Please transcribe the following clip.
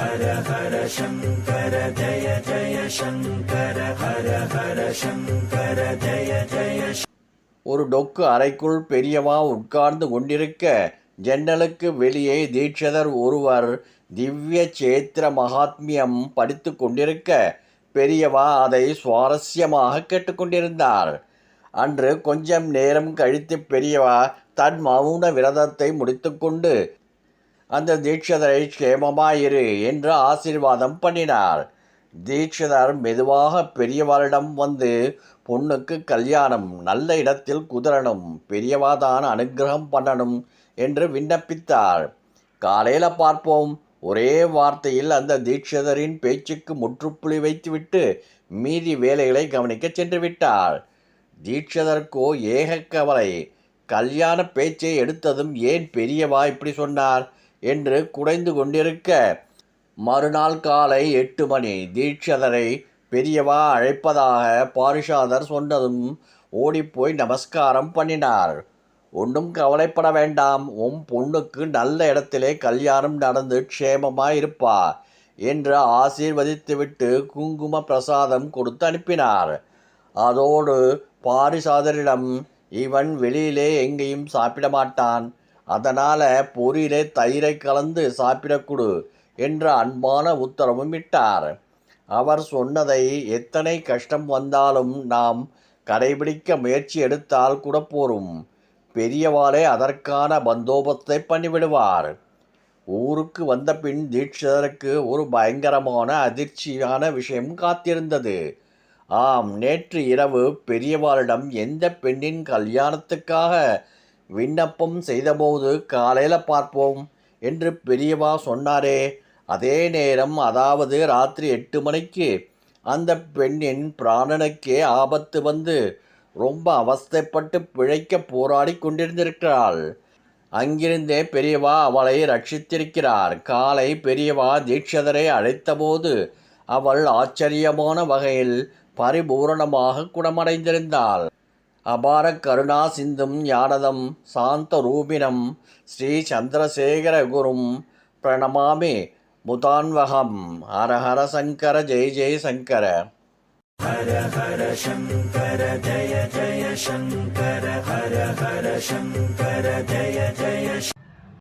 ஹர ஹர சங்கர ஜய ஜய சங்கர ஹர ஹர சங்கர ஜய ஜய. ஒரு டொக்கு அறைக்குள் பெரியவா உட்கார்ந்து கொண்டிருக்க, ஜன்னலுக்கு வெளியே தீட்சிதர் ஒருவர் திவ்ய சேத்திர மகாத்மியம் படித்து கொண்டிருக்க, பெரியவா அதை சுவாரஸ்யமாக கேட்டுக்கொண்டிருந்தார். அன்று கொஞ்சம் நேரம் கழித்து பெரியவா தன் மௌன விரதத்தை முடித்துக்கொண்டு அந்த தீட்சிதரை க்ஷேமமாயிரு என்று ஆசீர்வாதம் பண்ணினார். தீட்சிதர் மெதுவாக பெரியவாளிடம் வந்து, பொண்ணுக்கு கல்யாணம் நல்ல இடத்தில் குதிரணும், பெரியவாதான் அனுகிரகம் பண்ணணும் என்று விண்ணப்பித்தார். காலையில் பார்ப்போம். ஒரே வார்த்தையில் அந்த தீட்சிதரின் பேச்சுக்கு முற்றுப்புள்ளி வைத்துவிட்டு மீதி வேலைகளை கவனிக்க சென்று விட்டார். தீட்சிதருக்கோ ஏக கவலை. கல்யாண பேச்சை எடுத்ததும் ஏன் பெரியவா இப்படி சொன்னார் என்று குடைந்து கொண்டிருக்க, மறுநாள் காலை 8 மணி தீட்சிதரை பெரியவா அழைப்பதாக பாரிஷாதர் சொன்னதும் ஓடிப்போய் நமஸ்காரம் பண்ணினார். ஒன்றும் கவலைப்பட வேண்டாம், உன் பொண்ணுக்கு நல்ல இடத்திலே கல்யாணம் நடந்து க்ஷேமமாயிருப்பா என்று ஆசீர்வதித்துவிட்டு குங்கும பிரசாதம் கொடுத்து அனுப்பினார். அதோடு பாரிசாதரிடம், இவன் வெளியிலே எங்கேயும் சாப்பிட மாட்டான், அதனால் பொரியிலே தயிரை கலந்து சாப்பிடக்கூடு என்ற அன்பான உத்தரவும் இட்டார். அவர் சொன்னதை எத்தனை கஷ்டம் வந்தாலும் நாம் கடைபிடிக்க முயற்சி எடுத்தால் கூட போரும். பெரியவாளே அதற்கான பந்தோபஸ்தை பண்ணிவிடுவார். ஊருக்கு வந்த பின் தீட்சிதருக்கு ஒரு பயங்கரமான அதிர்ச்சியான விஷயம் காத்திருந்தது. ஆம், நேற்று இரவு பெரியவாளிடம் எந்த பெண்ணின் கல்யாணத்துக்காக விண்ணப்பம் செய்தபோது காலையில் பார்ப்போம் என்று பெரியவா சொன்னாரே, அதே நேரம், அதாவது ராத்திரி 8 மணிக்கு அந்த பெண்ணின் பிராணனுக்கே ஆபத்து வந்து ரொம்ப அவஸ்தைப்பட்டு பிழைக்க போராடி கொண்டிருந்திருக்கிறாள். அங்கிருந்தே பெரியவா அவளை ரட்சித்திருக்கிறார். காலை பெரியவா தீட்சிதரை அழைத்தபோது அவள் ஆச்சரியமான வகையில் பரிபூரணமாக குணமடைந்திருந்தாள். அபார கருணா சிந்தும் ஞானதம் சாந்த ரூபினம் ஸ்ரீ சந்திரசேகர குரும் பிரணமாமி முதான்வகம். ஹர ஹர சங்கர ஜெய ஜெய சங்கர. ஹர ஹர சங்கர ஜய ஜய சங்கர ஹர ஹர சங்கர ஜய ஜய.